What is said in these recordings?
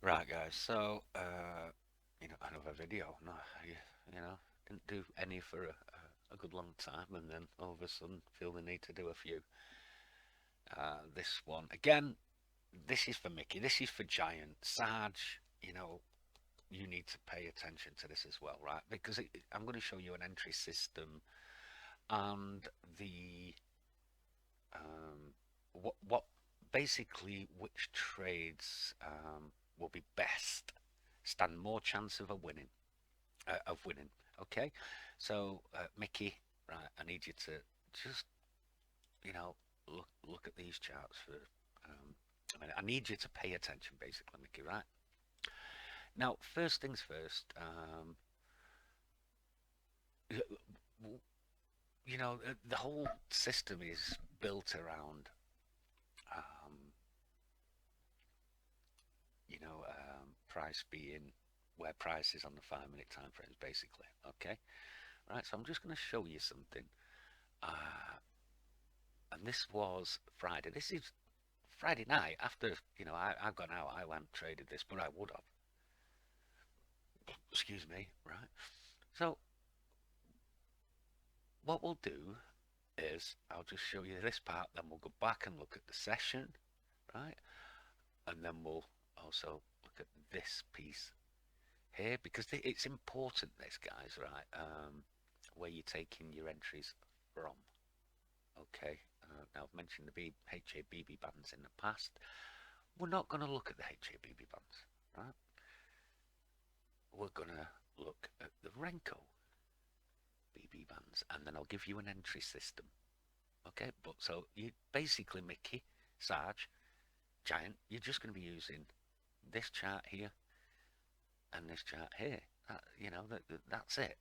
Right, guys. So, another video. No, didn't do any for a good long time, and then all of a sudden feel the need to do a few. This one again. This is for Mickey. This is for Giant Sarge. You need to pay attention to this as well, right? Because I'm going to show you an entry system and the what basically which trades will be best, stand more chance of winning. Okay, so Mickey, right? I need you to just look at these charts for. I need you to pay attention, basically, Mickey. Right now, first things first. The whole system is built around um, price being where price is on the 5 minute time frames, basically. Okay, right. So I'm just going to show you something. And this was Friday. This is Friday night after I've gone out. I went and traded this, but I would have. Excuse me. Right. So what we'll do is I'll just show you this part. Then we'll go back and look at the session, right? And then we'll also look at this piece here because it's important. This, guys, right? Where you're taking your entries from. Okay. Now I've mentioned the HABB bands in the past. We're not going to look at the HABB bands, right? We're going to look at the Renko BB bands, and then I'll give you an entry system. Okay, but so you basically, Mickey, Sarge, Giant, you're just going to be using this chart here and this chart here. That's it.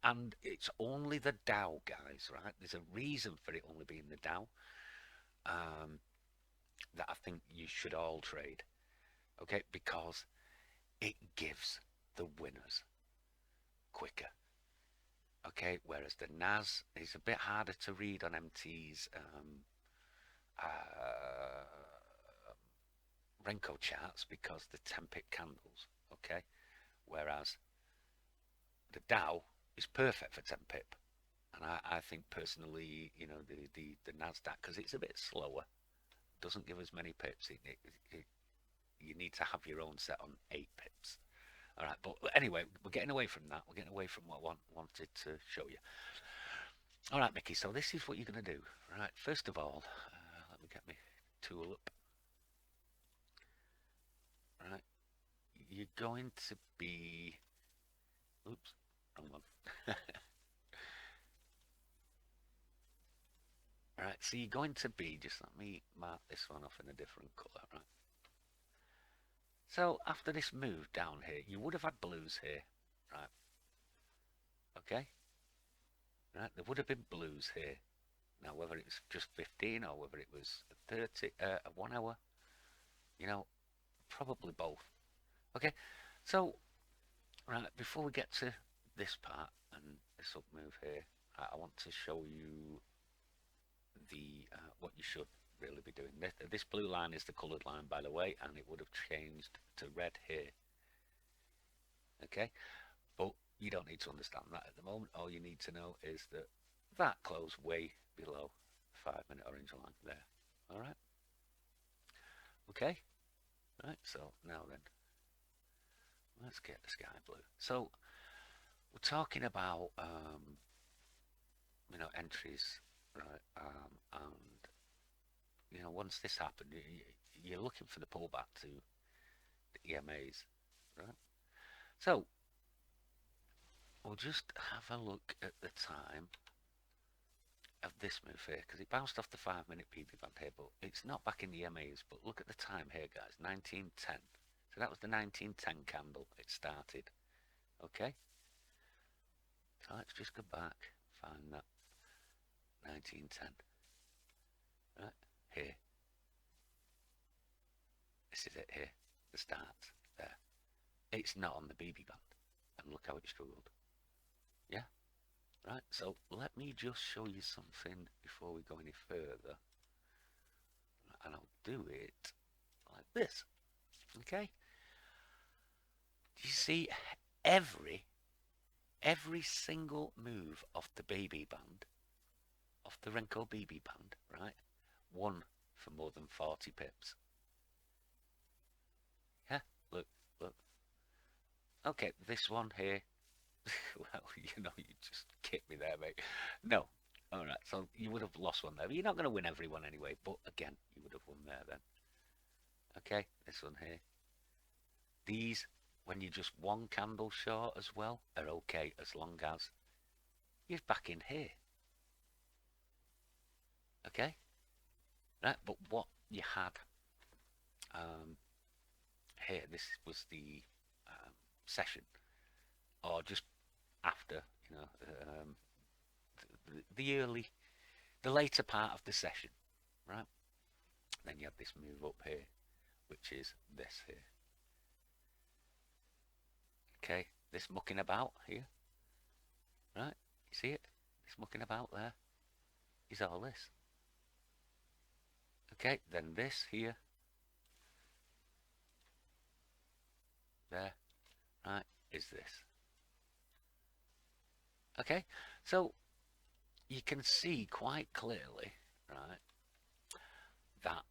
And it's only the Dow, guys, right? There's a reason for it only being the Dow that I think you should all trade, okay? Because it gives the winners quicker, okay? Whereas the NAS is a bit harder to read on MT's Renko charts because the 10 pip candles, okay? Whereas the Dow is perfect for 10 pip. And I think personally, the NASDAQ, because it's a bit slower, doesn't give as many pips. You need to have your own set on 8 pips. All right, but anyway, we're getting away from that. We're getting away from what I wanted to show you. All right, Mickey, so this is what you're going to do. All right, first of all, let me get my tool up. All right, you're going to be... Oops, wrong one. All right, so you're going to be... Just let me mark this one off in a different colour, right? So after this move down here, you would have had blues here, right? Okay, right? There would have been blues here. Now, whether it was just 15 or whether it was 30, a 1 hour, probably both. Okay, so right before we get to this part and this up move here, I want to show you the what you should really be doing. This blue line is the coloured line, by the way, and it would have changed to red here. Okay, but you don't need to understand that at the moment. All you need to know is that that closed way below 5 minute orange line there. All right. Okay. Right. So now then, let's get the sky blue. So we're talking about entries, right? And once this happened, you're looking for the pullback to the EMAs, right? So we'll just have a look at the time of this move here because it bounced off the 5 minute PB band here, but it's not back in the EMAs. But look at the time here, guys, 1910. So that was the 1910 candle. It started. Okay. So let's just go back, find that 1910. Right here. This is it here. The start there. It's not on the BB band, and look how it struggled. Yeah. Right, so let me just show you something before we go any further. And I'll do it like this. Okay, you see every single move of the BB band, of the Renko BB band, right, won for more than 40 pips. Yeah, look, look. Okay, this one here. Well, you just kicked me there, mate. No. All right, so you would have lost one there. But you're not going to win every one anyway. But again, you would have won there then. Okay, this one here. These, when you're just one candle short as well, are okay as long as you're back in here. Okay? Right, but what you had here, this was the session, or just after, the later part of the session, right? Then you have this move up here, which is this here. Okay, this mucking about here, right? You see it? This mucking about there is all this. Okay, then this here, there, right, is this. Okay, so you can see quite clearly, right, that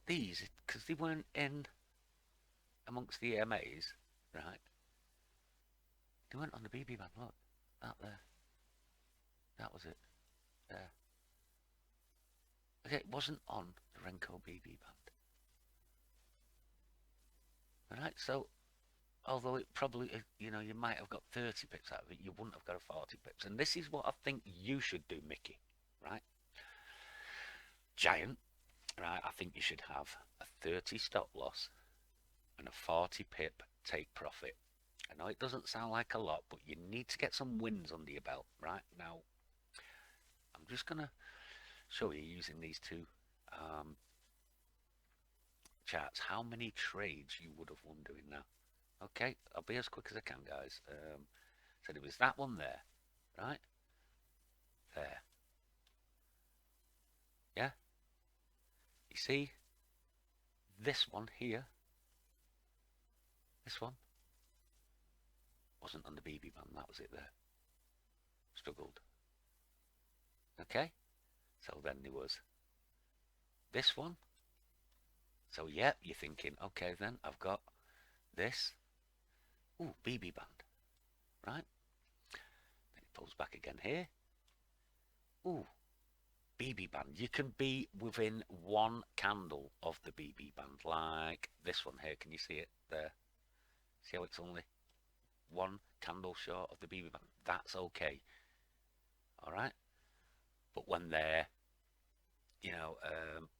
these, because they weren't in amongst the EMAs, right, they weren't on the BB band. Look, that there, that was it, there. Okay, it wasn't on the Renko BB band. Alright, so although it probably, you might have got 30 pips out of it, you wouldn't have got a 40 pips. And this is what I think you should do, Mickey, right? Giant, right, I think you should have a 30 stop loss and a 40 pip take profit. I know it doesn't sound like a lot, but you need to get some wins under your belt, right? Now, I'm just going to show you using these two charts how many trades you would have won doing that. Okay, I'll be as quick as I can, guys. So it was that one there, right? There. Yeah? You see? This one here, this one, wasn't on the BB band, that was it there. Struggled. Okay? So then there was this one. So yeah, you're thinking, okay then, I've got this. Ooh, BB band. Right? Then it pulls back again here. Ooh, BB band. You can be within one candle of the BB band, like this one here. Can you see it there? See how it's only one candle short of the BB band? That's okay. All right. But when they're,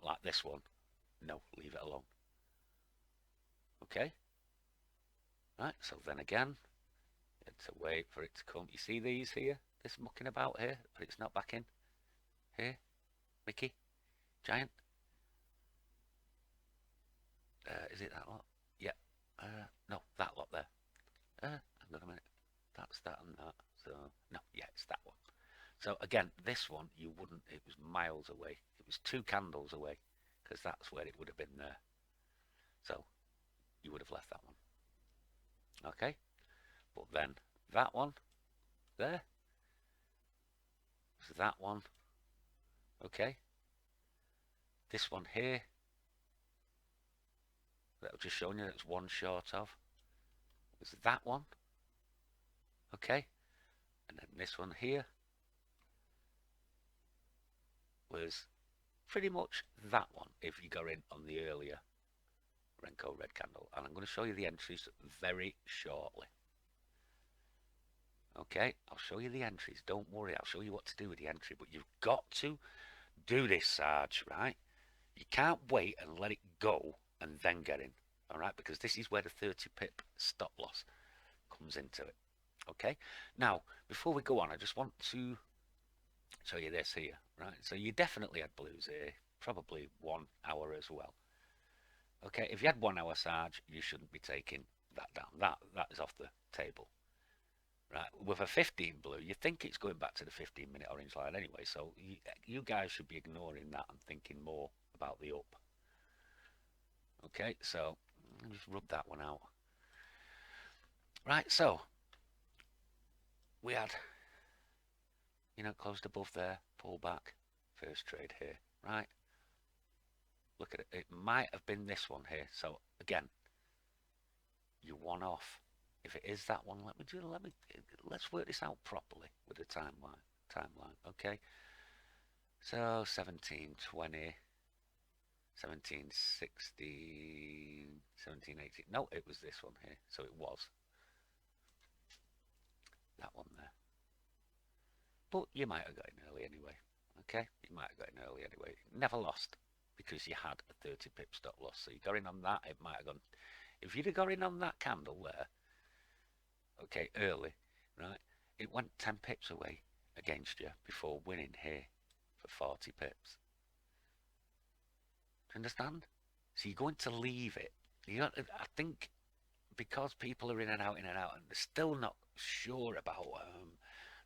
like this one, no, leave it alone. Okay. Right. So then again, it's a wait for it to come. You see these here? This mucking about here, but it's not back in. Here, Mickey, Giant. Is it that lot? Yeah. No, that lot there. Hang on a minute. That's that and that. So no, yeah, it's that one. So again, this one you wouldn't. It was miles away. It was 2 candles away, because that's where it would have been there. So you would have left that one. Okay. But then that one there. So that one. Okay. This one here. That was just showing you that's one short of. Was that one. Okay. And then this one here was pretty much that one if you go in on the earlier Renko red candle. And I'm going to show you the entries very shortly. Okay, I'll show you the entries. Don't worry, I'll show you what to do with the entry. But you've got to do this, Sarge, right? You can't wait and let it go and then get in. All right, because this is where the 30 pip stop loss comes into it. Okay, now before we go on, I just want to show you this here, right? So you definitely had blues here, probably 1 hour as well. Okay, if you had 1 hour Sarge, you shouldn't be taking that down. That is off the table. Right, with a 15 blue, you think it's going back to the 15-minute orange line anyway, so you guys should be ignoring that and thinking more about the up. Okay, so just rub that one out. Right, so we had, closed above there, pull back, first trade here, right? Look at it. It might have been this one here. So again, you're one off. If it is that one, let's work this out properly with the timeline, okay? So 1720, 1716, 1718. No, it was this one here. So it was that one there. But you might have got in early anyway. Okay? You might have got in early anyway. Never lost because you had a 30 pip stop loss. So you got in on that, it might have gone. If you'd have got in on that candle there, okay, early, right, it went 10 pips away against you before winning here for 40 pips. Do you understand? So you're going to leave it. I think because people are in and out, and they're still not sure about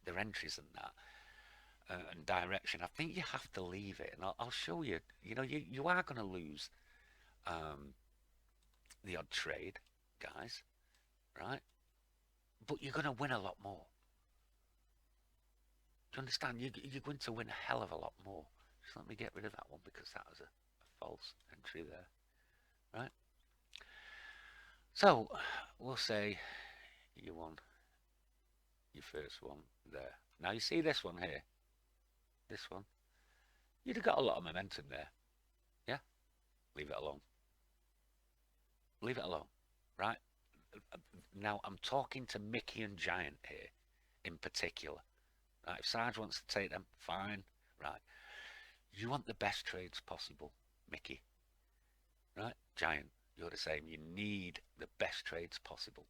their entries and that. And direction, I think you have to leave it, and I'll show you. You are going to lose the odd trade, guys, right? But you're going to win a lot more. Do you understand? You're going to win a hell of a lot more. Just let me get rid of that one because that was a false entry there, right? So we'll say you won your first one there. Now you see this one here, this one. You'd have got a lot of momentum there. Yeah, leave it alone. Leave it alone, right? Now I'm talking to Mickey and Giant here in particular. Right, if Sarge wants to take them, fine. Right. You want the best trades possible, Mickey. Right? Giant, you're the same. You need the best trades possible.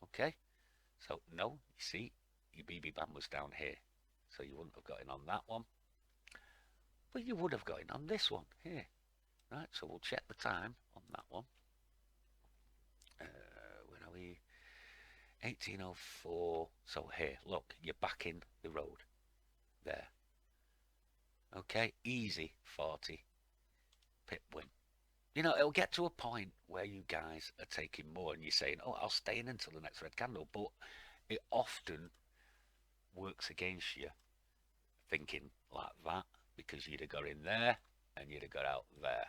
Okay? So, no, you see, your BB band was down here. So you wouldn't have got in on that one. But you would have got in on this one here. Right? So we'll check the time on that one. When are we? 1804. So here, look, you're back in the road. There. Okay? Easy 40 pip win. It'll get to a point where you guys are taking more and you're saying, oh, I'll stay in until the next red candle. But it often works against you thinking like that because you'd have got in there and you'd have got out there.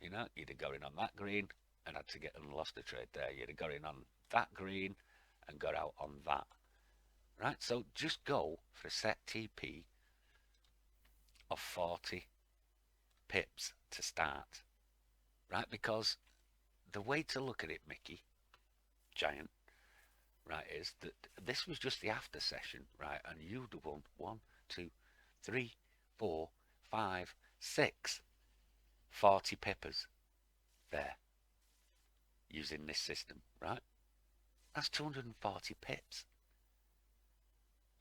You'd have got in on that green and had to get and lost the trade there. You'd have got in on that green and got out on that. Right? So just go for a set TP of 40 pips to start. Right? Because the way to look at it, Mickey, Giant, right, is that this was just the after session, right? And you'd have won 1, 2, 3, 4, 5, 6 40 pippers there using this system, right? That's 240 pips.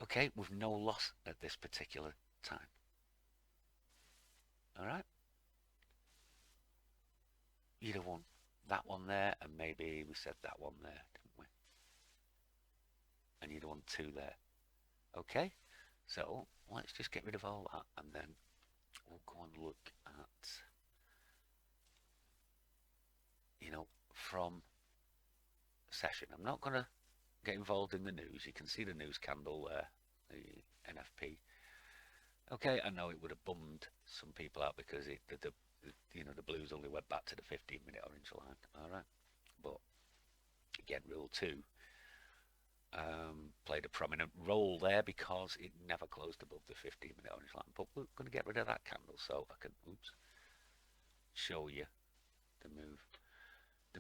Okay, with no loss at this particular time. All right? You'd have won that one there, and maybe we said that one there, didn't we? And you'd have won 2 there. Okay? So let's just get rid of all that, and then we'll go and look at, from session. I'm not going to get involved in the news. You can see the news candle there, the NFP. Okay, I know it would have bummed some people out because the blues only went back to the 15-minute orange line. All right, but again, rule 2 played a prominent role there because it never closed above the 15-minute orange line. But we're going to get rid of that candle so I can show you the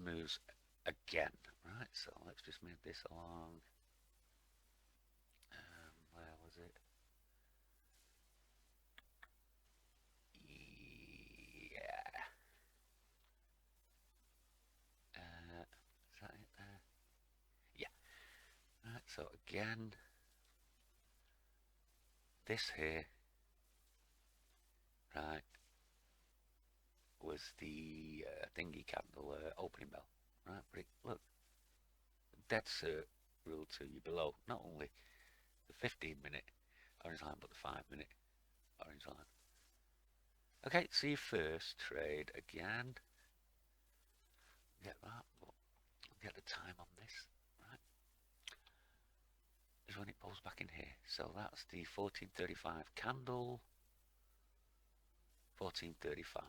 moves again. Right, so let's just move this along. Where was it? Yeah. Is that it there? Yeah. Right, so again, this here, right, was the thingy candle opening bell. Right, but look, dead cert rule 2, you're below not only the 15-minute orange line, but the 5-minute orange line. Okay, so your first trade again. get that, but get the time on this, right? Is when it pulls back in here. So that's the 1435 candle, 1435,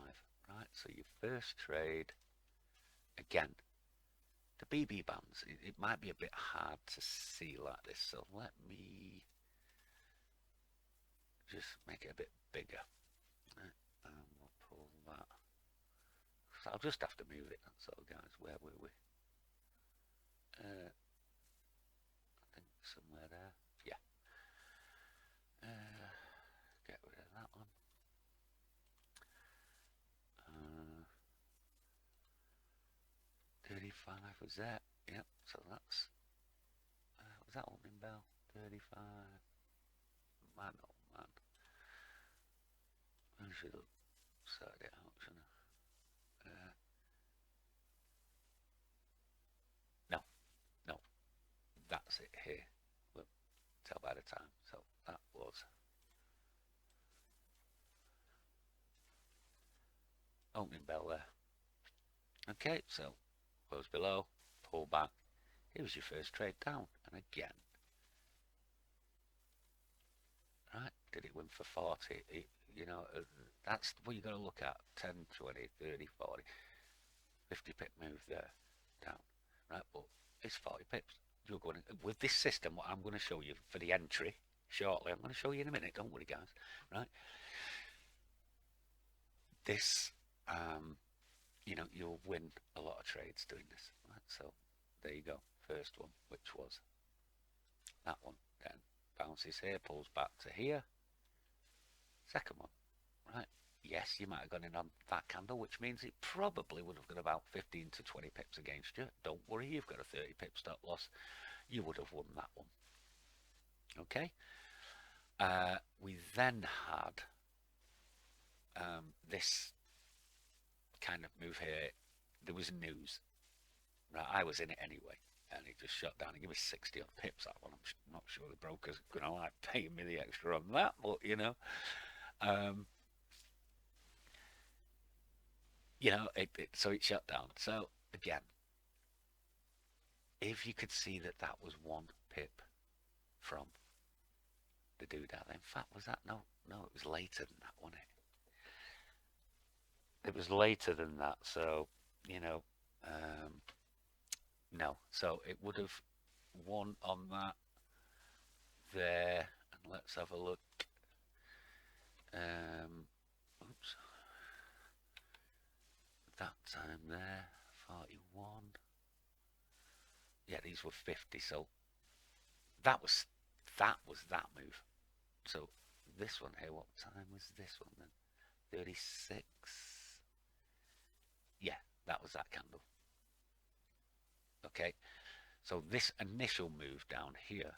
right? So your first trade, again, the BB bands, it might be a bit hard to see like this, so let me just make it a bit bigger. Right, and we'll pull that. So I'll just have to move it. So guys, where were we? I think somewhere there. Yeah. Get rid of that one. 35 was that. Yep. So that's was that opening bell? 35. Man, oh man. I should have sorted it out, shouldn't I? No, no. That's it here. We'll tell by the time. So that was opening bell there. Okay, so close below, pull back. Here was your first trade down. And again, right, did it win for 40? You know, that's what you got to look at. 10, 20, 30, 40, 50 pip move there, down. Right, but it's 40 pips. You're going to, with this system, what I'm going to show you for the entry shortly, I'm going to show you in a minute, don't worry guys, right? This, you know, you'll win a lot of trades doing this, right? So there you go, first one, which was that one, then bounces here, pulls back to here, second one, right? Yes, you might have gone in on that candle, which means it probably would have got about 15 to 20 pips against you. Don't worry, you've got a 30 pip stop loss. You would have won that one. Okay. We then had this kind of move here. There was news. Right, I was in it anyway, and it just shut down. It gave me 60 on pips. That one. I'm not sure the broker's going to like paying me the extra on that, but so it shut down. So again, if you could see that that was 1 pip from the doodad. In fact, was that no? No, it was later than that, wasn't it? It was later than that. So you know, um, no. So it would have won on that there. And let's have a look. Oops. That time there, 41. Yeah, these were 50. So that was that move. So this one here, what time was this one then? 36. Yeah, that was that candle. Okay, so this initial move down here,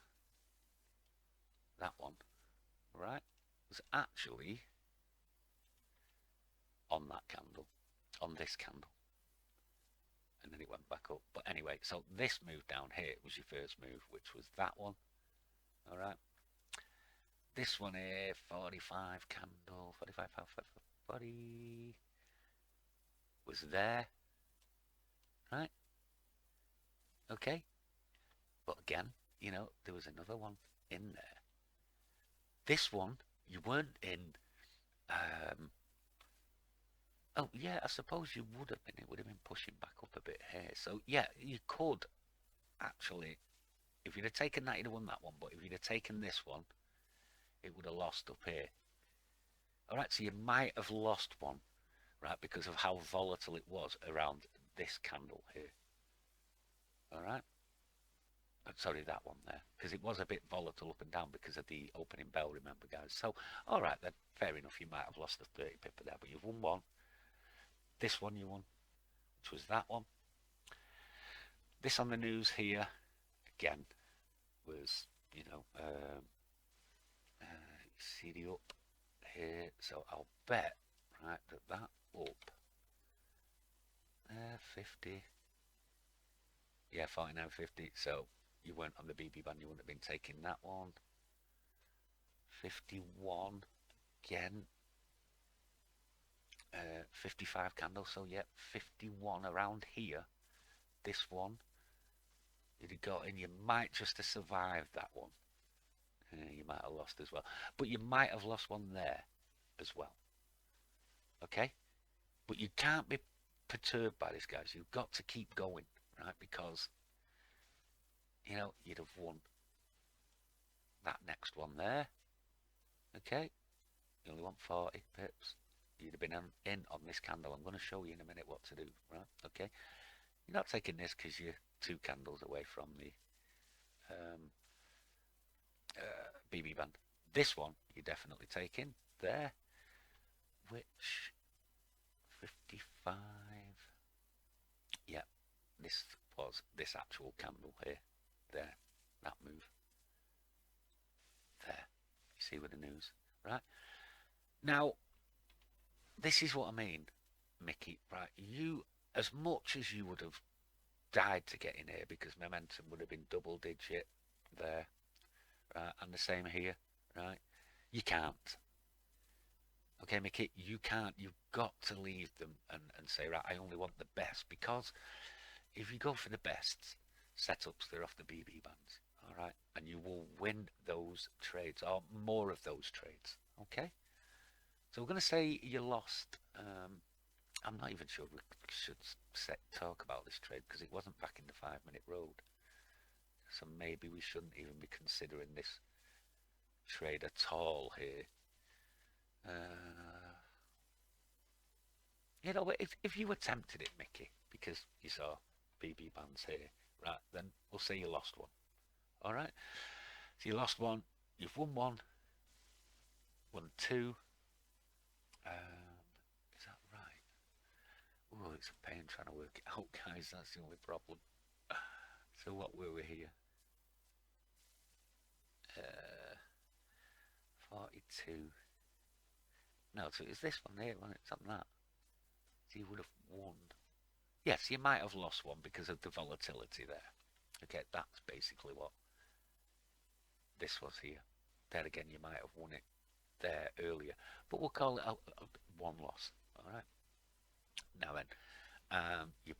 that one, right, was actually on that candle, on this candle, and then it went back up. But anyway, so this move down here was your first move, which was that one. All right, this one here, 45 candle, 45, 40 was there, right? Okay, but again, you know, there was another one in there. This one, you weren't in. Oh yeah, I suppose you would have been. It would have been pushing back up a bit here. So yeah, you could actually, if you'd have taken that, you'd have won that one. But if you'd have taken this one, it would have lost up here. All right, so you might have lost one, right, because of how volatile it was around this candle here. All right. Sorry, that one there, because it was a bit volatile up and down because of the opening bell, remember, guys. So, all right, then, fair enough, you might have lost the 30 pip there, but you've won one. This one you won, which was that one. This on the news here, again, was, you know, see the up here. So I'll bet, right, that up, 50, yeah, 49.50. So you weren't on the BB band, you wouldn't have been taking that one. 51 again. 55 candles, so yeah, 51 around here this one, you'd have got in, you might just have survived that one. You might have lost as well. But you might have lost one there as well. Okay? But you can't be perturbed by this, guys. You've got to keep going, right? Because, you know, you'd have won that next one there. Okay? You only want 40 pips. You'd have been in on this candle. I'm going to show you in a minute what to do, right? Okay? You're not taking this because you're 2 candles away from the BB band. This one you're definitely taking there, which 55. Yeah, this was this actual candle here. There, that move. There, you see with the news, right? Now, this is what I mean, Mickey. Right, you, as much as you would have died to get in here because momentum would have been double digit there, right, and the same here, right? You can't. Okay, Mickey, you can't. You've got to leave them and say, right, I only want the best, because if you go for the best setups, they're off the BB bands, all right, and you will win those trades or more of those trades. Okay, so we're going to say you lost. I'm not even sure we should talk about this trade because it wasn't back in the 5-minute road, so maybe we shouldn't even be considering this trade at all here. You know, if you attempted it, Mickey, because you saw BB bands here, right, then we'll say you lost one. All right, so you lost one, you've won one, won 2. Is that right? Oh, it's a pain trying to work it out, guys. That's the only problem. So what were we here? 42. No, so it's this one here, wasn't it? Something like that. So you would have won. Yes, you might have lost one because of the volatility there. Okay, that's basically what this was here. There again, you might have won it there earlier, but we'll call it a one loss. All right. Now then, you're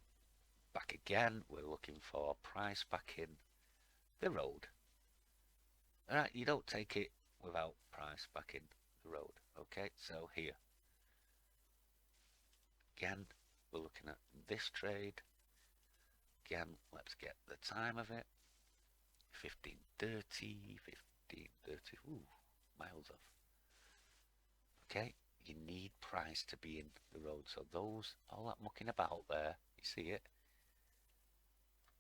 back again. We're looking for price back in the road. All right, you don't take it without price back in the road. Okay, so here again, we're looking at this trade. Again, let's get the time of it. 15:30, 15:30. Ooh, miles off. Okay, you need price to be in the road. So those, all that mucking about there, you see it?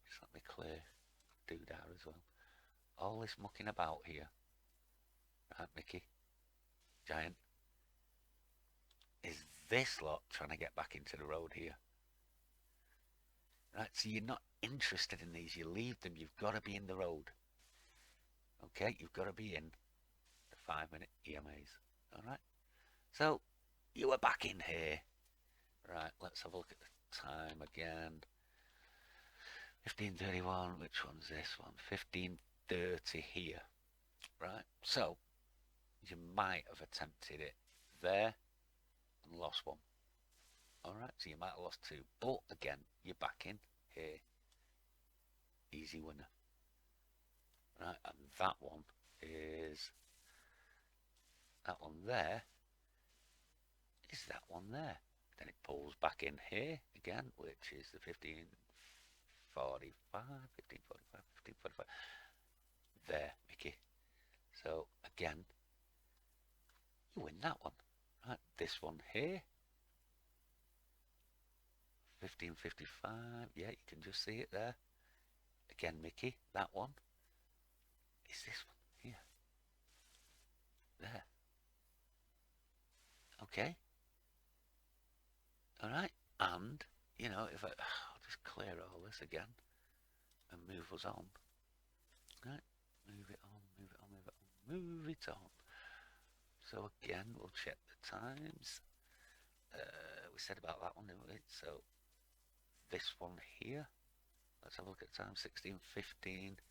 Just let me clear doodah as well. All this mucking about here, right, Mickey, Giant, is this lot trying to get back into the road here. Right, so you're not interested in these. You leave them. You've got to be in the road. Okay, you've got to be in the 5-minute EMAs. All right. So you were back in here. Right, let's have a look at the time again. 15:31. Which one's this one? 15:30 here. Right. So you might have attempted it there and lost one. All right. So you might have lost 2, but again, you're back in here. Easy winner. Right, and that one is that one there. Is that one there? Then it pulls back in here again, which is the 15:45, 15:45, 15:45. There, Mickey. So again, you win that one. Right, this one here, 15:55. Yeah, you can just see it there. Again, Mickey, that one is this one here. There. Okay. All right. And, you know, if I'll just clear all this again and move us on. Right. Move it on, move it on, move it on, move it on. So again, we'll check the times. We said about that one, didn't we? So this one here. Let's have a look at time. 16:15.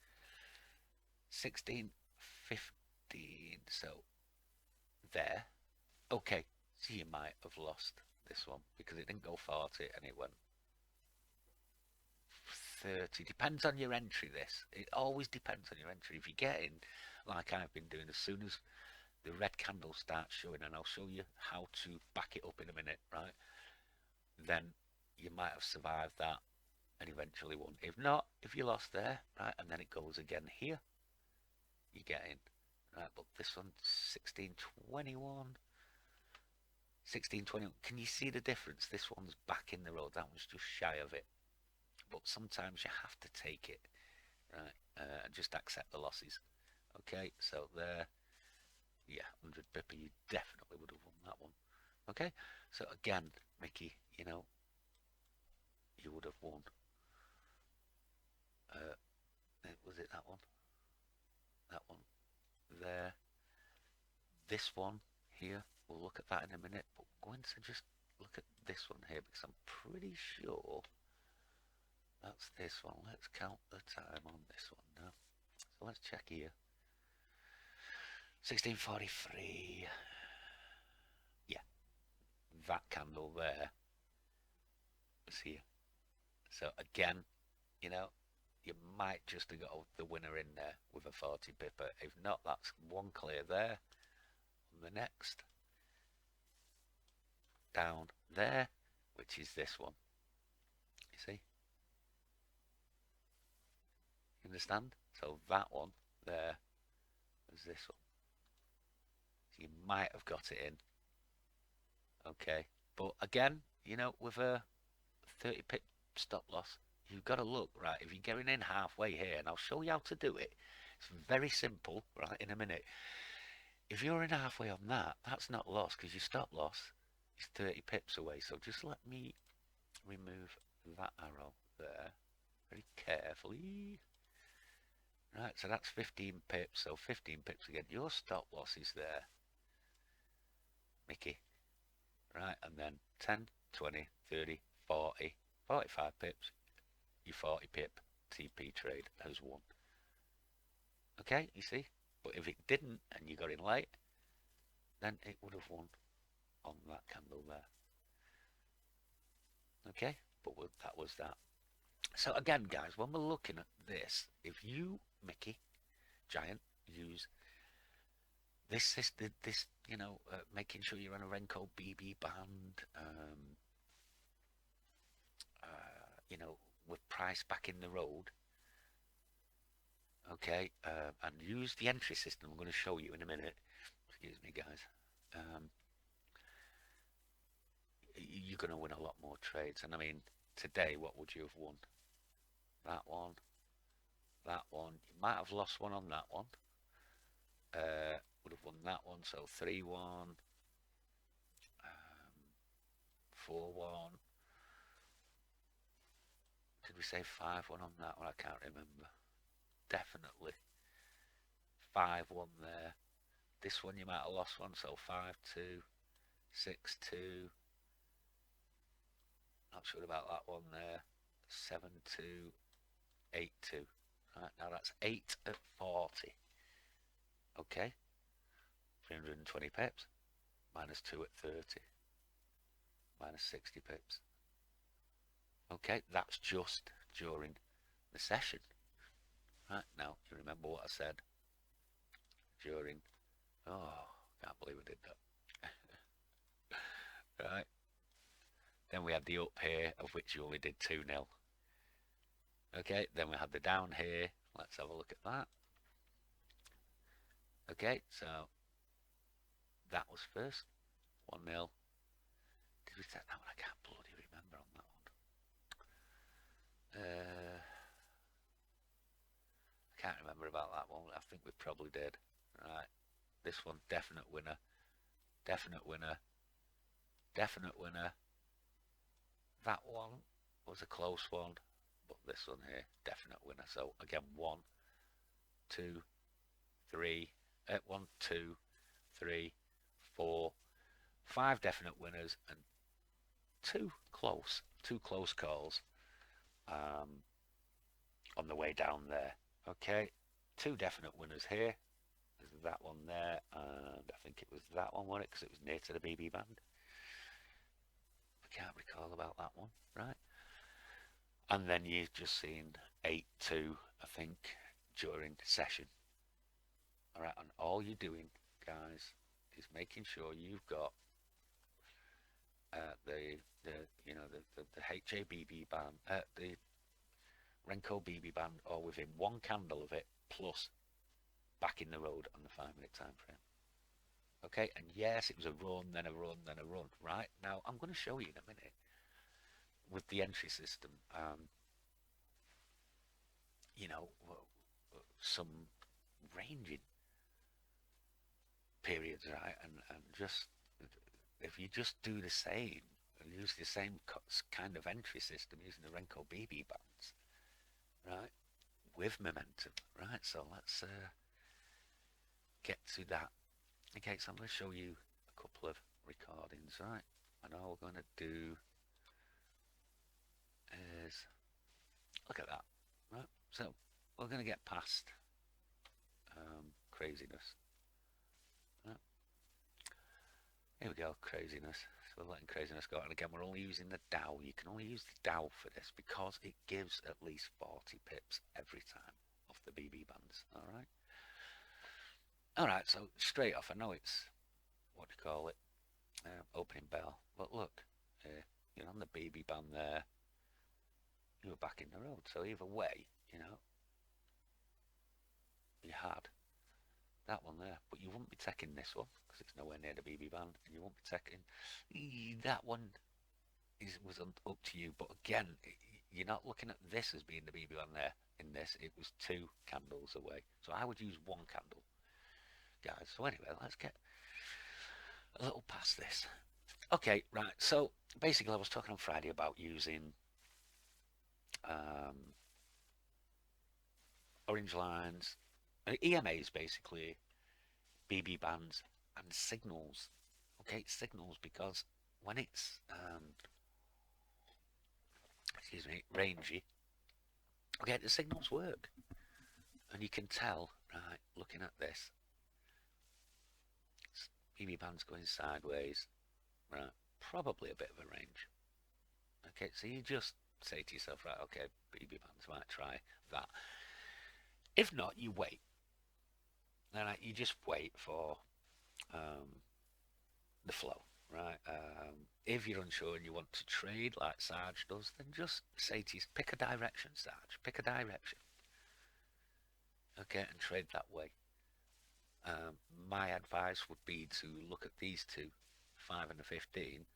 16:15. So there. Okay. So you might have lost this one because it didn't go 40 and it went 30. Depends on your entry, this. It always depends on your entry. If you get in, like I've been doing, as soon as the red candle starts showing, and I'll show you how to back it up in a minute, right? Then you might have survived that and eventually won. If not, if you lost there, right, and then it goes again here, you get in. Right, but this one's 1621. 1621. Can you see the difference? This one's back in the road. That one's just shy of it. But sometimes you have to take it, right, and just accept the losses. Okay, so there, yeah, 100 pipper, you definitely would have won that one. Okay, so again, Mickey, you know, you would have won. Was it that one? That one there. This one here, we'll look at that in a minute, but we're going to just look at this one here because I'm pretty sure that's this one. Let's count the time on this one now. So let's check here. 1643. Yeah, that candle there was here. So again, you know, you might just have got the winner in there with a 40 pipper. If not, that's one clear there. On the next, down there, which is this one. You see? You understand? So that one there was this one. So you might have got it in. Okay. But again, you know, with a 30 pip stop loss, you've got to look, right, if you're getting in halfway here, and I'll show you how to do it. It's very simple, right, in a minute. If you're in halfway on that, that's not loss because your stop loss is 30 pips away. So just let me remove that arrow there very carefully. Right, so that's 15 pips, so 15 pips again. Your stop loss is there, Mickey. Right, and then 10, 20, 30, 40, 45 pips. Your 40 pip TP trade has won. Okay, you see? But if it didn't and you got in late, then it would have won on that candle there. Okay, but that was that. So again, guys, when we're looking at this, if you, Mickey, Giant, use this, you know, making sure you're on a Renko BB band, you know, with price back in the road, okay, and use the entry system I'm going to show you in a minute. Excuse me, guys. You're going to win a lot more trades. And I mean, today, what would you have won? That one, that one. You might have lost one on that one. Would have won that one. So 3-1, 4-1. Did we say 5-1 on that one? I can't remember. Definitely 5-1 there. This one you might have lost one. So 5-2, 6-2. Not sure about that one there. 7-2, 8-2. Right, now that's 8 at 40. Okay. 320 pips. Minus 2 at 30. Minus 60 pips. Okay, that's just during the session. Right, now you remember what I said during. Oh, can't believe I did that. Right. Then we had the up here, of which you only did 2-0. Okay, then we had the down here. Let's have a look at that. Okay, so that was first. 1-0. Did we set that one? I can't bloody remember on that one. I can't remember about that one. I think we probably did. Right. This one, definite winner. Definite winner. Definite winner. That one was a close one. But this one here, definite winner. So again, 1, 2, 3. 1, 2, 3, 4, 5 definite winners and two close calls on the way down there. Okay, 2 definite winners here. There's that one there, and I think it was that one, wasn't it? Because it was near to the BB band. I can't recall about that one, right? and then you've just seen 8-2, I think, during the session. All right, and all you're doing, guys, is making sure you've got the the HABB band, the Renko BB band, or within one candle of it, plus back in the road on the 5 minute time frame. Okay, and yes, it was a run, then a run, then a run. Right now, I'm going to show you in a minute with the entry system. You know, some ranging periods, right? And just if you just do the same and use the same kind of entry system using the Renko BB bands, right, with momentum, right? So let's get to that. Okay, so I'm going to show you a couple of recordings, right? And all we're going to do is look at that, right? So we're going to get past craziness. Right? Here we go, craziness. So we're letting craziness go. And again, we're only using the Dow. You can only use the Dow for this because it gives at least 40 pips every time off the BB bands. All right. All right. So straight off, I know it's what do you call it, opening bell. But look, you're on the BB band there. You were back in the road. So either way, you had that one there, but you wouldn't be taking this one because it's nowhere near the BB band, and you won't be taking that one. Was up to you, but again, you're not looking at this as being the BB band there. In this, it was 2 candles away, so I would use 1 candle, guys. So anyway, let's get a little past this. Okay, right. So basically, I was talking on Friday about using um, orange lines, EMAs, basically BB bands and signals. Okay, signals, because when it's excuse me, rangy, okay, the signals work, and you can tell, right, looking at this, BB band's going sideways, right, probably a bit of a range. Okay, so you just say to yourself, right, okay, BB bands, might try that. If not, you wait. All right, you just wait for the flow, right? If you're unsure and you want to trade like Sarge does, then just say to you, pick a direction, Sarge, pick a direction. Okay, and trade that way. My advice would be to look at these two, 5 and the 15,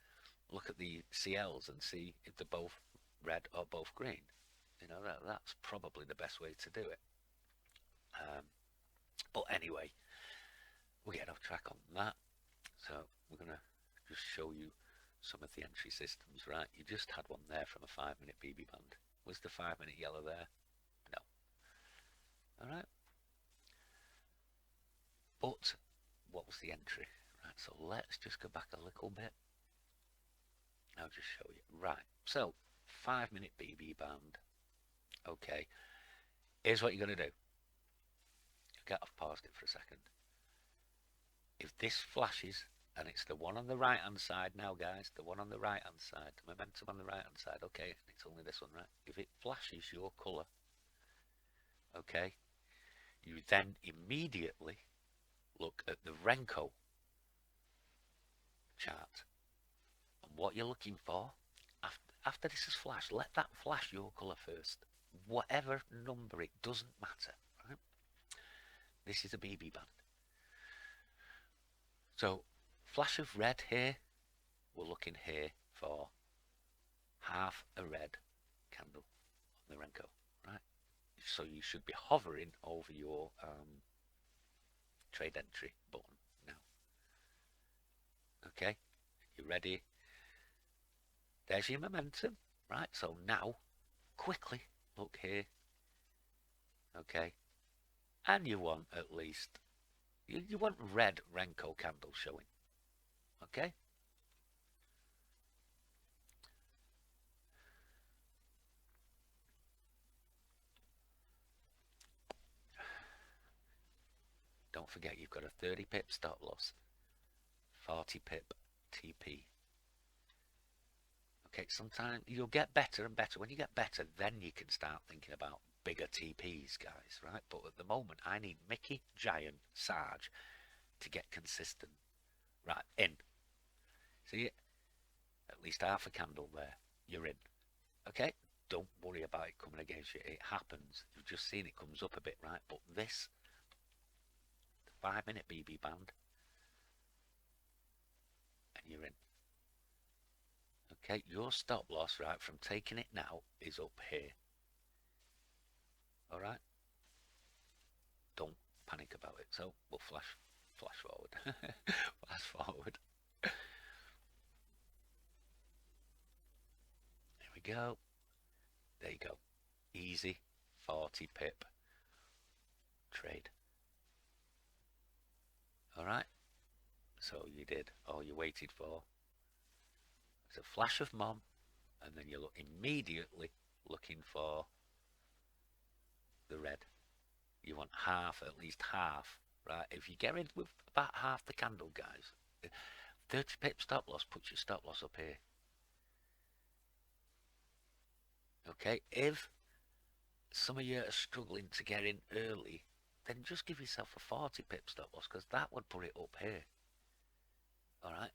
look at the CLs and see if they're both red or both green. That's probably the best way to do it. But anyway, we're getting off track on that. So we're going to just show you some of the entry systems, right? You just had one there from a 5 minute BB band. Was the 5 minute yellow there? No. All right. But what was the entry? Right, so let's just go back a little bit. I'll just show you. Right, so 5 minute BB band. Okay, here's what you're going to do. Okay, I've paused it for a second. If this flashes, and it's the one on the right hand side now, guys, the one on the right hand side, the momentum on the right hand side, okay, it's only this one, right? If it flashes your colour, okay, you then immediately look at the Renko chart. And what you're looking for, after this has flashed, let that flash your colour first. Whatever number, it doesn't matter, right? This is a BB band. So, flash of red here, we're looking here for half a red candle on the Renko, right? So you should be hovering over your trade entry button now. Okay, you ready? There's your momentum, right? So now, quickly look here, okay? And you want at least, you want red Renko candles showing, okay? Don't forget you've got a 30 pip stop loss, 40 pip TP. Okay, sometimes you'll get better and better. When you get better, then you can start thinking about bigger TPs, guys, right? But at the moment, I need Mickey, Giant, Sarge to get consistent. Right, in. See it? At least half a candle there. You're in. Okay? Don't worry about it coming against you. It happens. You've just seen it comes up a bit, right? But this, the 5 minute BB band, and you're in. Okay, your stop loss, right, from taking it now is up here. All right? Don't panic about it. So we'll flash forward. Flash forward. There we go. There you go. Easy 40 pip trade. All right? So you did all you waited for. It's a flash of mom, and then you're immediately looking for the red. You want half, at least half, right? If you get in with about half the candle, guys, 30 pip stop loss, put your stop loss up here. Okay, if some of you are struggling to get in early, then just give yourself a 40 pip stop loss, because that would put it up here. All right,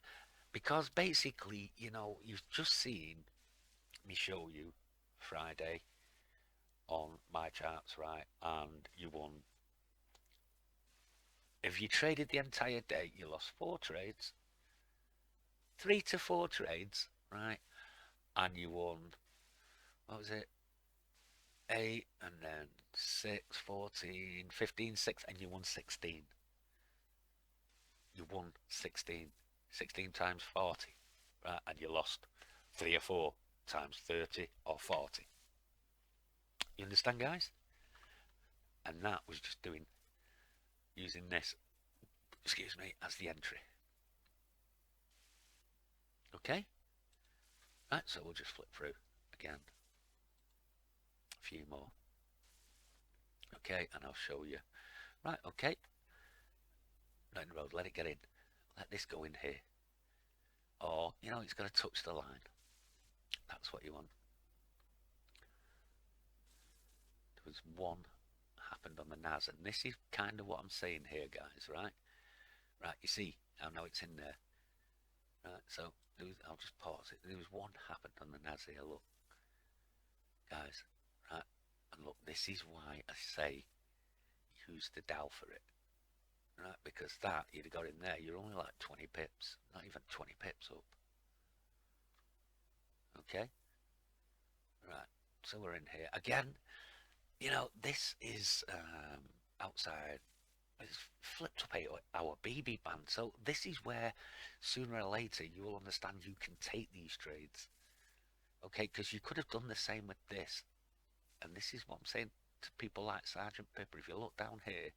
because basically, you know, you've just seen me show you Friday on my charts, right? And you won. If you traded the entire day, you lost 4 trades, 3 to 4 trades, right? And you won, what was it? 8 and then 6, 14, 15, 6, and you won 16. You won 16. 16 times 40, right? And you lost 3 or 4 times 30 or 40. You understand, guys? And that was just using this, excuse me, as the entry. Okay? Right, so we'll just flip through again. A few more. Okay, and I'll show you. Right, okay. Right in the road, let it get in. Let this go in here. Or, you know, it's got to touch the line. That's what you want. There was one happened on the NAS, and this is kind of what I'm saying here, guys, right? Right, you see, I know it's in there. Right, so I'll just pause it. There was one happened on the NAS here, look. Guys, right, and look, this is why I say use the Dow for it. Right, because that, you'd have got in there, you're only like 20 pips, not even 20 pips up. Okay? Right, so we're in here. Again, you know, this is outside. It's flipped up 8-hour BB band. So this is where sooner or later you will understand you can take these trades. Okay, because you could have done the same with this. And this is what I'm saying to people like Sergeant Pipper. If you look down here,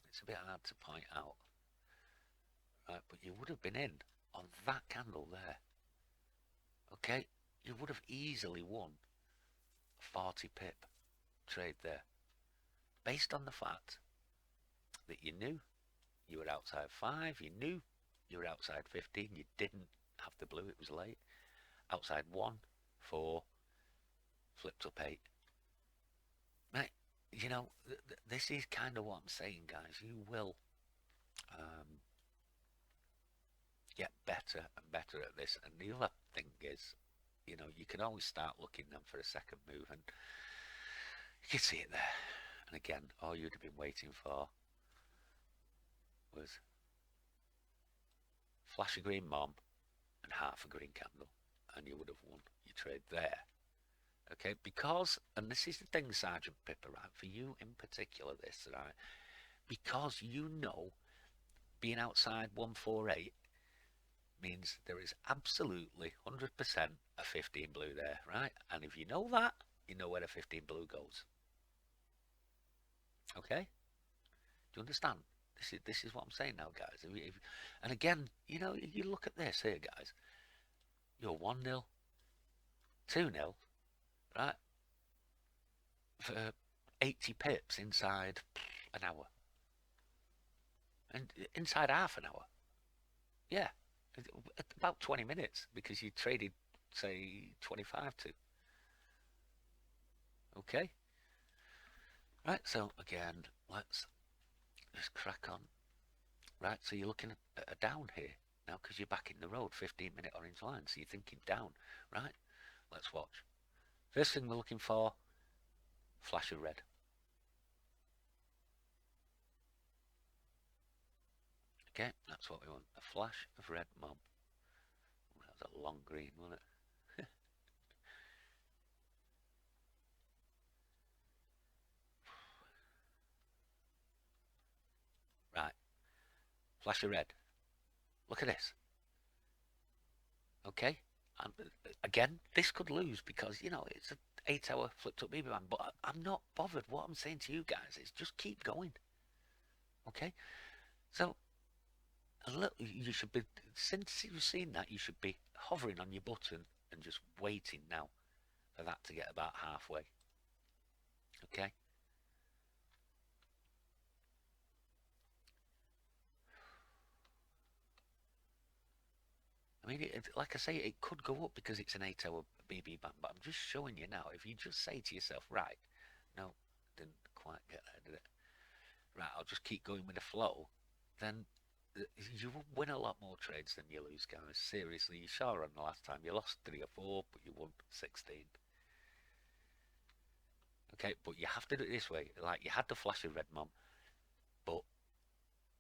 it's a bit hard to point out. Right, but you would have been in on that candle there. Okay, you would have easily won a 40 pip trade there, based on the fact that you knew you were outside 5, you knew you were outside 15, you didn't have the blue, it was late. Outside 1, 4, flipped up 8. Right, you know, this is kind of what I'm saying, guys. You will get better and better at this. And the other thing is, you know, you can always start looking then for a second move, and you can see it there. And again, all you'd have been waiting for was flash a green mom and half a green candle, and you would have won your trade there. Okay, because, and this is the thing, Sergeant Pipper, right, for you in particular, this, right, because you know being outside 148 means there is absolutely 100% a 15 blue there, right? And if you know that, you know where a 15 blue goes. Okay? Do you understand? This is what I'm saying now, guys. And again, you know, you look at this here, guys. You're 1-0, 2-0, right? For 80 pips inside an hour. And inside half an hour. Yeah. About 20 minutes, because you traded say 25 to. Okay, right, so again, let's just crack on. Right, so you're looking at a down here now because you're back in the road, 15-minute orange line, so you're thinking down, right? Let's watch. First thing we're looking for, flash of red. Okay, that's what we want, a flash of red mob. That was a long green, wasn't it? Right, flash of red. Look at this. Okay, and again, this could lose because it's an 8-hour flipped up BB band. But I'm not bothered. What I'm saying to you guys is just keep going. Okay, so a little, you should be, since you've seen that, you should be hovering on your button and just waiting now for that to get about halfway. Okay. I mean, like I say, it could go up because it's an 8-hour BB band, but I'm just showing you now. If you just say to yourself, right, no, didn't quite get there, did it? Right, I'll just keep going with the flow, then you will win a lot more trades than you lose, guys. Seriously, you saw on the last time. You lost 3 or 4, but you won 16. Okay, but you have to do it this way. Like, you had the flash of red mom, but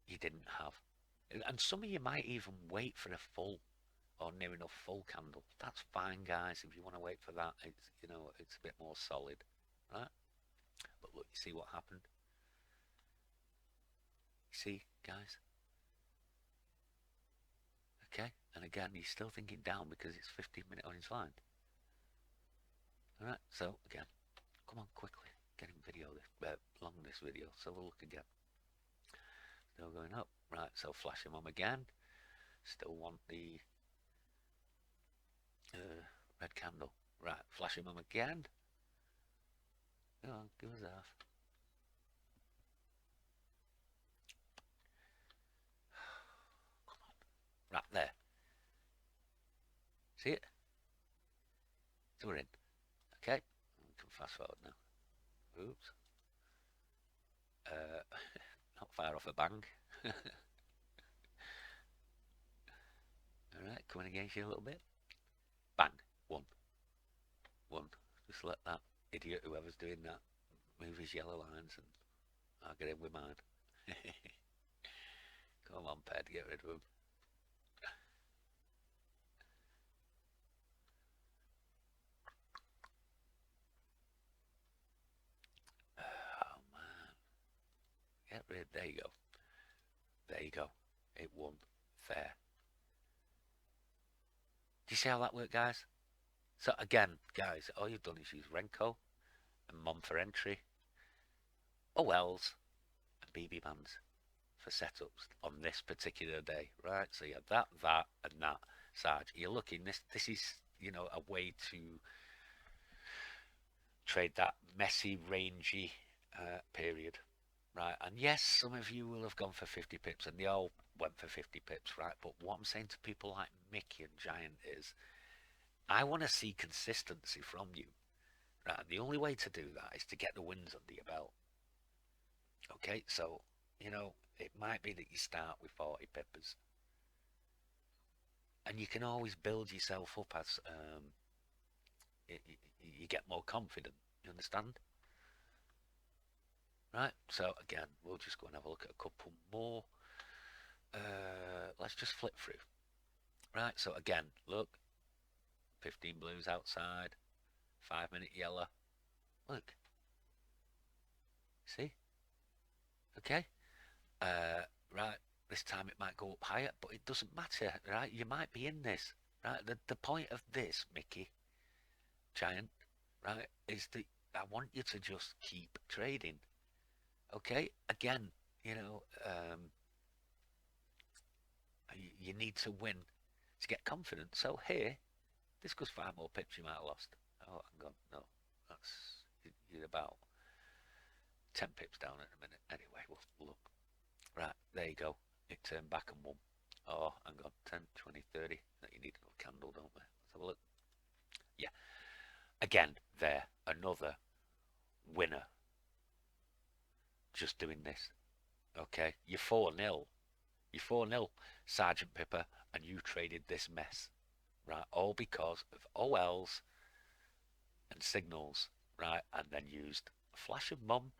you didn't have. And some of you might even wait for a full or near enough full candle. That's fine, guys. If you want to wait for that, it's a bit more solid, right? But look, you see what happened? You see, guys? Okay, and again, you're still thinking down because it's 15-minute on his line. All right, so again, come on quickly, get him video this, long this video. So we'll look again. Still going up, right? So flash him on again. Still want the red candle, right? Flash him on again. Go on, give us half. Come on, right there. See it? So we're in. Okay, we can fast forward now. Oops. Not far off a bang. All right, coming against you a little bit. Bang. One. One. Just let that idiot, whoever's doing that, move his yellow lines and I'll get in with mine. Come on, Ped, get rid of him. Oh, man. Get rid. There you go. There you go. It won. Fair. Do you see how that worked, guys? So, again, guys, all you've done is use Renko and Mom for entry, OLs, and BB bands for setups on this particular day, right? So you have that, and that. Sarge, you're looking, this is, a way to trade that messy, rangy period, right? And yes, some of you will have gone for 50 pips, and they all went for 50 pips, right? But what I'm saying to people like Mickey and Giant is, I want to see consistency from you, right? And the only way to do that is to get the wins under your belt. Okay, so it might be that you start with 40 pippers, and you can always build yourself up as you get more confident. You understand? Right, so again, we'll just go and have a look at a couple more. Let's just flip through. Right, so again, look, 15 blues outside, 5-minute yellow. Look, see? Okay, right, this time it might go up higher, but it doesn't matter, right? You might be in this, right? The point of this, Mickey, Giant, right, is that I want you to just keep trading. Okay, again, you need to win to get confident. So here, this goes 5 more pips you might have lost. Oh, hang on, no, that's you're about 10 pips down in a minute. Anyway, we'll look. Right, there you go. It turned back and won. Oh, hang on, 10, 20, 30. That you need another candle, don't we? Let's have a look. Yeah. Again, there, another winner just doing this. Okay, you're 4-0. You're 4-0, Sergeant Pipper, and you traded this mess, right? All because of OLs and signals, right? And then used a flash of mum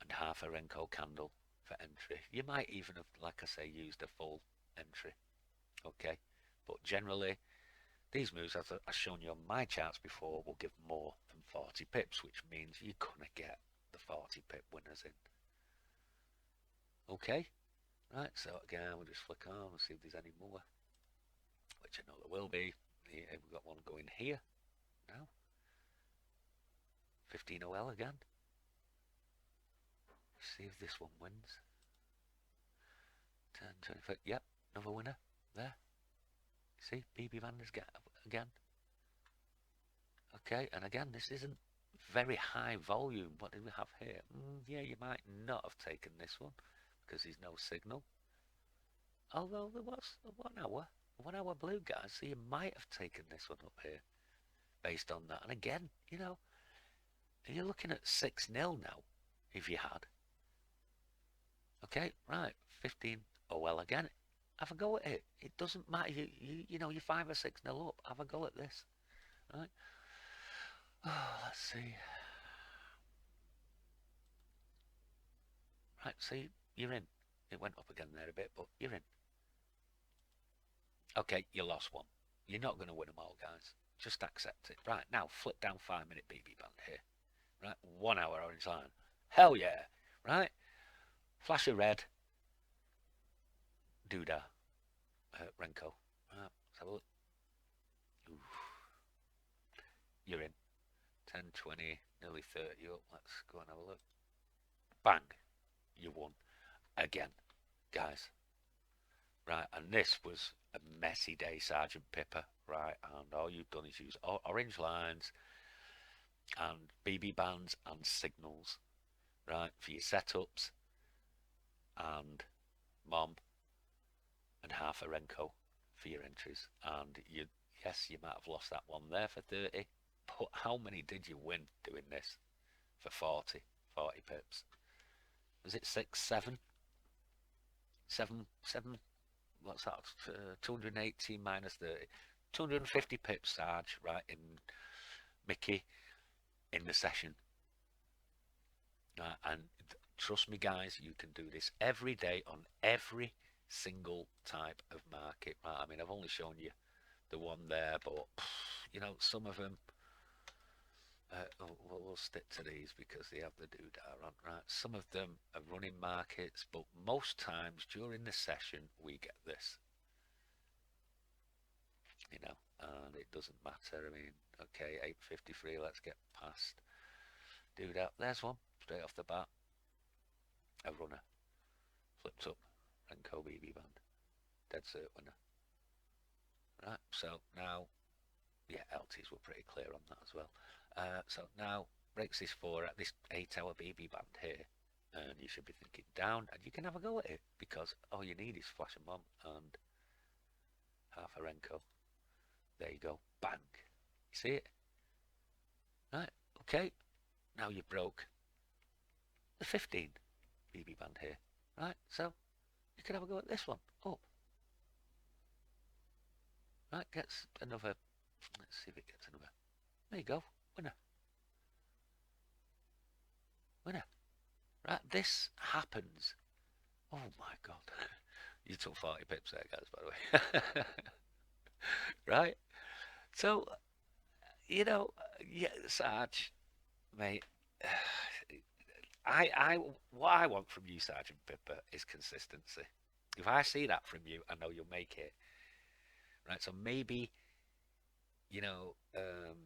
and half a Renko candle for entry. You might even have, like I say, used a full entry, okay? But generally, these moves, as I've shown you on my charts before, will give more than 40 pips, which means you're going to get the 40 pip winners in. Okay? Right, so again, we'll just flick on and see if there's any more, which I know there will be. We've got one going here now. 15 OL again. See if this one wins. 10, 25. Yep, another winner there. See, BB Vander's again. Okay, and again, this isn't very high volume. What do we have here? Yeah, you might not have taken this one because there's no signal. Although there was a 1 hour blue, guys, so you might have taken this one up here based on that. And again, you're looking at 6-0 now if you had. Okay, right, 15. Oh well, again, have a go at it. It doesn't matter. You're 5 or 6-0 up. Have a go at this. Right. Oh, let's see. Right, see, you're in. It went up again there a bit, but you're in. Okay, you lost one. You're not going to win them all, guys. Just accept it. Right, now flip down 5-minute BB band here. Right, 1 hour orange line. Hell yeah. Right, flash of red. Doodah. Renko. Right, let's have a look. Ooh. You're in. 10, 20, nearly 30 up. Let's go and have a look. Bang. You won. Again, guys. Right, and this was a messy day, Sergeant Pipper. Right, and all you've done is use orange lines and BB bands and signals, right, for your setups, and mom and half a Renko for your entries. And yes, you might have lost that one there for 30, but how many did you win doing this for 40 pips? Was it 6, 7? 7? What's that? 280 minus 30. 250 pips, Sarge, right, in Mickey in the session. And trust me, guys, you can do this every day on every single type of market. Right? I mean, I've only shown you the one there, but some of them. We'll stick to these because they have the doodah on, right? Some of them are running markets, but most times during the session we get this, and it doesn't matter. I mean, okay, 8:53. Let's get past doodah. There's one straight off the bat. A runner flipped up Renko BB band, dead cert winner. Right, so now, yeah, LTs were pretty clear on that as well. So now breaks this 8-hour BB band here, and you should be thinking down, and you can have a go at it because all you need is flash and mom and half a Renko. There you go, bang. You see it? Right, okay. Now you broke the 15 BB band here, right? So you can have a go at this one up. Right, gets another. Let's see if it gets another. There you go, winner. Winner. Right, this happens. Oh my god. You took 40 pips there, guys, by the way. Right? So, yeah, Sarge, mate, what I want from you, Sergeant Pipper, is consistency. If I see that from you, I know you'll make it. Right? So maybe, you know, um,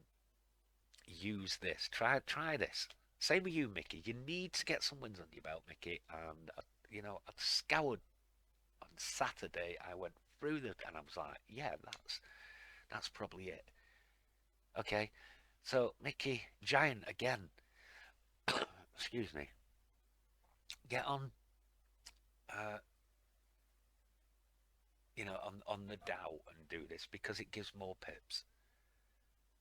use this. Try this. Same with you, Mickey. You need to get some wins under your belt, Mickey. And I scoured on Saturday. I went through and I was like, yeah, that's probably it. Okay, so Mickey Giant again. Excuse me. Get on, uh, on the Dow and do this because it gives more pips.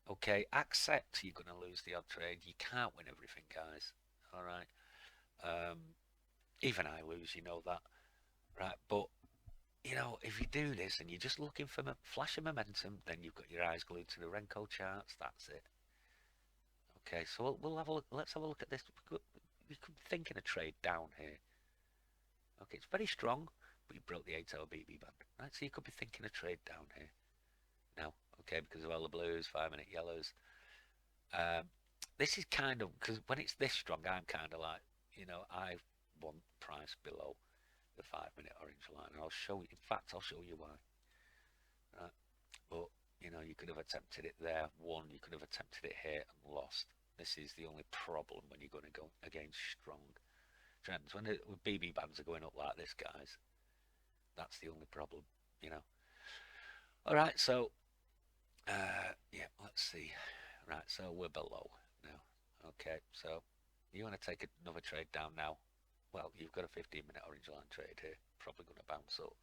Okay, accept you're going to lose the odd trade. You can't win everything, guys. All right. Um, even I lose, you know that, right? But if you do this and you're just looking for flash of momentum, then you've got your eyes glued to the Renko charts. That's it. Okay, so we'll have a look. Let's have a look at this. We could be thinking a trade down here. Okay, it's very strong, but you broke the 8-hour BB band, right? So you could be thinking a trade down here now. Okay, because of all the blues, 5-minute yellows. Um, this is kind of because when it's this strong, I'm kind of like, I want price below the 5-minute orange line, and I'll show you. In fact, I'll show you why. Right? But you could have attempted it there, won. You could have attempted it here and lost. This is the only problem when you're going to go against strong trends. When BB bands are going up like this, guys, that's the only problem. You know. All right, so yeah, let's see. Right, so we're below now. Okay, so you want to take another trade down now? Well, you've got a 15-minute orange line trade here. Probably going to bounce up.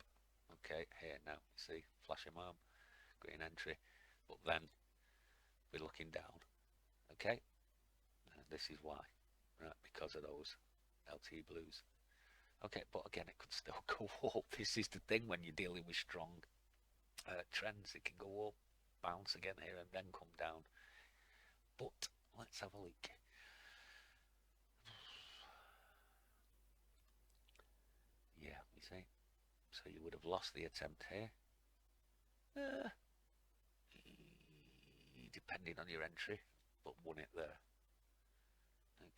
Okay, here now. You see, flashing arm, green entry, but then we're looking down. Okay, this is why, right? Because of those LT blues. Okay, but again, it could still go up. This is the thing when you're dealing with strong trends. It can go up, bounce again here, and then come down. But let's have a look. Yeah, you see. So you would have lost the attempt here. Uh, Depending on your entry, but won it there.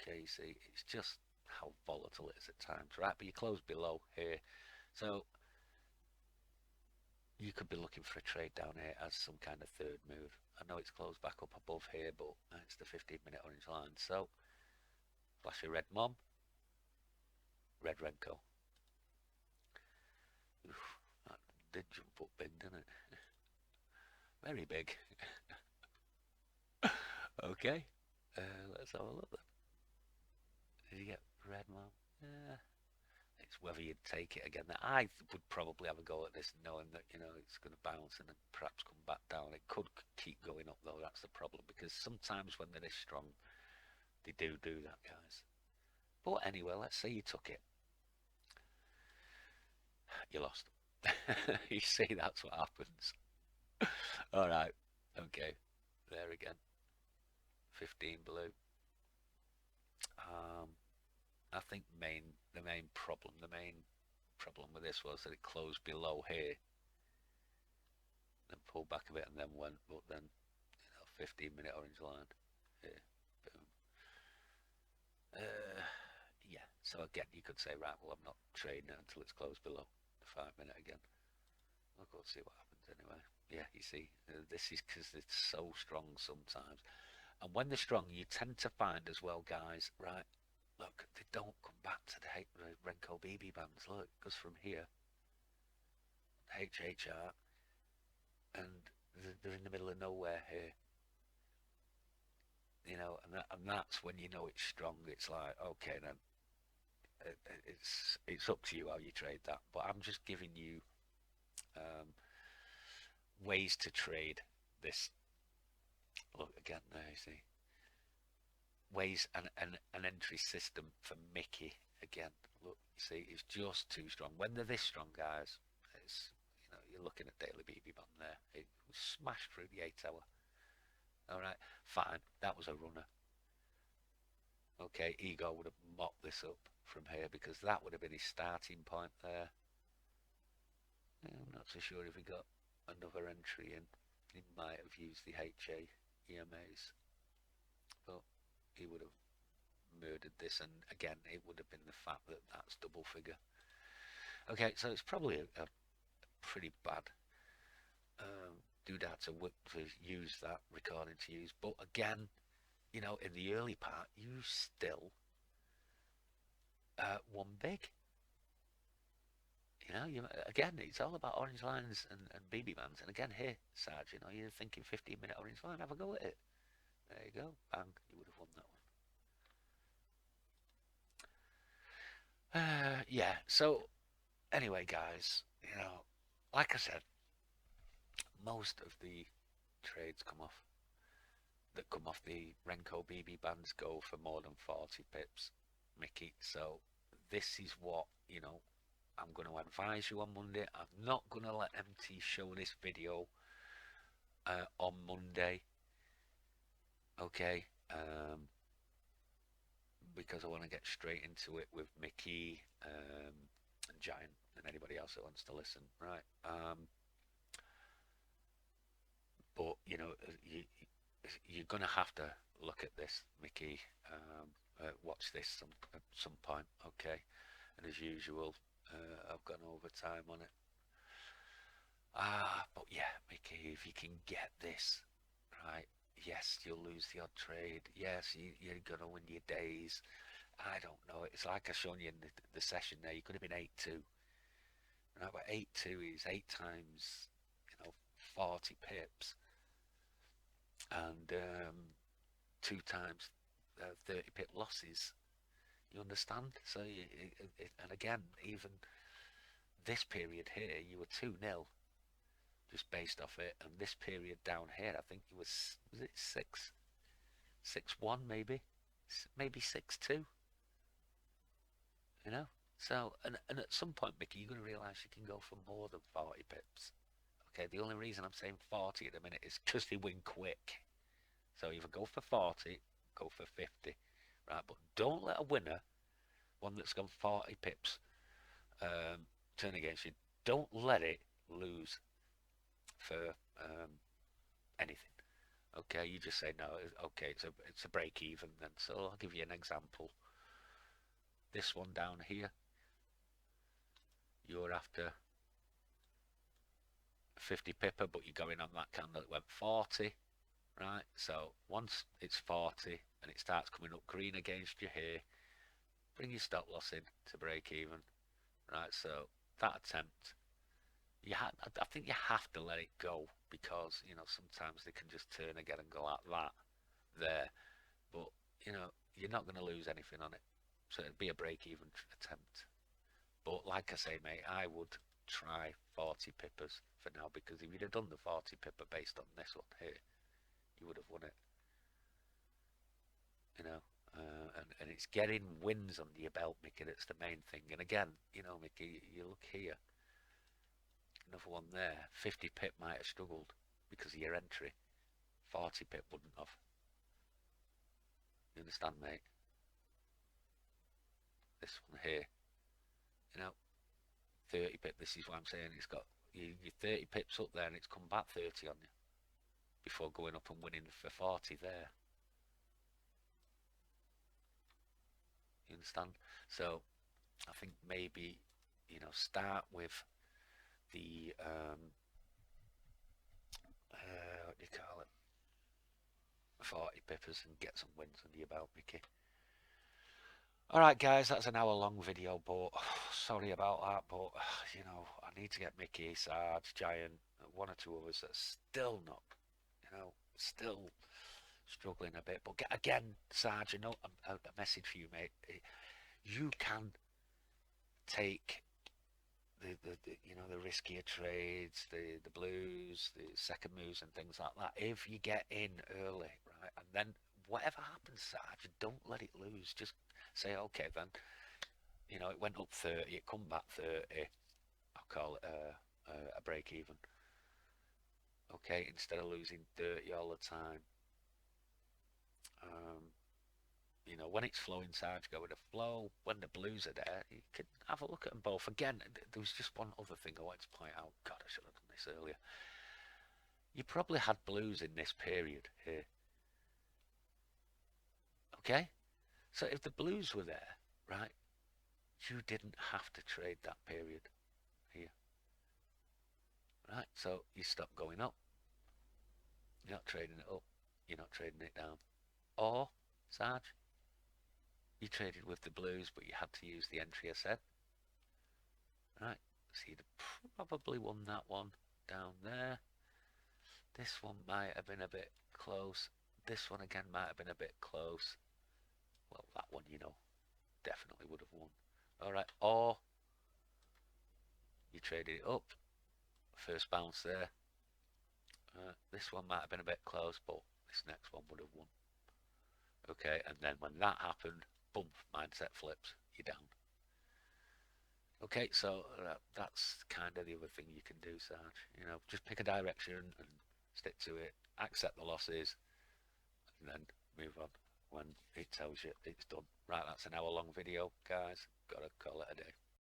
Okay, you see, it's just how volatile it is at times, right? But you close below here. So you could be looking for a trade down here as some kind of third move. I know it's closed back up above here, but it's the 15-minute orange line. So flash a red mom, red Renko. Oof, that did jump up big, didn't it? Very big. Okay, let's have a look then. Did you get red mom? Yeah. It's whether you'd take it again. I would probably have a go at this, knowing that it's going to bounce and then perhaps come back down. It could keep going up though. That's the problem because sometimes when they're this strong, they do that, guys. But anyway, let's say you took it. You lost. You see, that's what happens. All right. Okay. There again. 15 blue. Um, I think the main problem with this was that it closed below here, then pulled back a bit, and then went, but then 15-minute orange line here, boom. Yeah. So again, you could say, right, well, I'm not trading it until it's closed below the 5-minute again. I'll go see what happens anyway. Yeah, you see, this is because it's so strong sometimes. And when they're strong, you tend to find as well, guys, right, look, they don't come back to the Renko BB bands. Look, it goes from here, HHR, and they're in the middle of nowhere here. And that's when you know it's strong. It's like, okay, then it's up to you how you trade that. But I'm just giving you um, ways to trade this. Look again there, you see, ways and an entry system for Mickey again. Look, you see, it's just too strong. When they're this strong, guys, it's you're looking at daily BB band there. It was smashed through the 8-hour. All right, fine, that was a runner. Okay, Ego would have mopped this up from here because that would have been his starting point there. I'm not so sure if he got another entry in. He might have used the HA EMAs, but he would have murdered this, and again, it would have been the fact that that's double figure. Okay, so it's probably a pretty bad doodad to use that recording to use, but again, in the early part, you still won big. Again, it's all about orange lines and BB bands. And again, here, Sarge, you're thinking 15-minute orange line, have a go at it. There you go, bang, you would have won that one. Yeah, so anyway, guys, like I said, most of the trades come off that come off the Renko BB bands go for more than 40 pips, Mickey. So this is what, you know, I'm going to advise you on Monday. I'm not going to let MT show this video on Monday, okay? Because I want to get straight into it with Mickey and Giant and anybody else that wants to listen, right? But you know, you're gonna have to look at this, Mickey. Watch this at some point, okay? And as usual, I've gone over time on it. But yeah, Mickey, if you can get this right, yes, you'll lose the odd trade. Yes, you're gonna win your days. I don't know. It's like I shown you in the session there. You could have been 8-2. Right, but 8-2 is 8 times, 40 pips, and 2 times 30 pip losses. You understand? So, and again, even this period here, you were 2-0 just based off it, and this period down here, I think it was it 6-1 maybe 6-2. You know. So, and at some point, Mickey, you're going to realise you can go for more than 40 pips. Okay, the only reason I'm saying 40 at the minute is because they win quick. So either go for 40, go for 50, right? But don't let a winner, one that's gone 40 pips, turn against you. Don't let it lose for anything. Okay, you just say no. Okay, it's a break even then. So I'll give you an example. This one down here, you're after 50 pipper, but you're going on that candle that went 40, right? So once it's 40 and it starts coming up green against you here, bring your stop loss in to break even, right? So that attempt, I think you have to let it go, because sometimes they can just turn again and go like that there, but you're not going to lose anything on it, so it'd be a break even attempt. But like I say, mate, I would try 40 pippers for now, because if you'd have done the 40 pipper based on this one here, you would have won it. And it's getting wins under your belt, Mickey. That's the main thing. And again, Mickey, you look here, another one there. 50 pip might have struggled because of your entry. 40 pip wouldn't have. You understand, mate? This one here, 30 pip. This is what I'm saying. It's got your 30 pips up there, and it's come back 30 on you before going up and winning for 40 there. You understand? So I think maybe start with the what do you call it, 40 pippers, and get some wins under your belt, Mickey. Alright guys, that's an hour-long video, but sorry about that, but I need to get Mickey, Sarge, Giant, one or two others that's still not, still struggling a bit. But again, Sarge, a message for you, mate. You can take the riskier trades, the blues, the second moves and things like that, if you get in early, right? And then whatever happens, Sarge, don't let it lose. Just say, okay, then, it went up 30, it come back 30, I'll call it a break even. Okay, instead of losing 30 all the time. When it's flowing, Sarge, go with the flow. When the blues are there, you can have a look at them both. Again, there was just one other thing I wanted to point out. God, I should have done this earlier. You probably had blues in this period here. Okay? So if the blues were there, right, you didn't have to trade that period here. Right? So you stop going up. You're not trading it up. You're not trading it down. Or, Sarge, you traded with the blues, but you had to use the entry I said. Right, so you'd probably won that one down there. This one might have been a bit close. This one again might have been a bit close. Well, that one, definitely would have won. Alright, or you traded it up. First bounce there. This one might have been a bit close, but this next one would have won. Okay, and then when that happened, boom, mindset flips, you're down. Okay, so that's kind of the other thing you can do, Sarge. You know, just pick a direction and stick to it, accept the losses, and then move on when it tells you it's done. Right, that's an hour long video, guys. Gotta call it a day.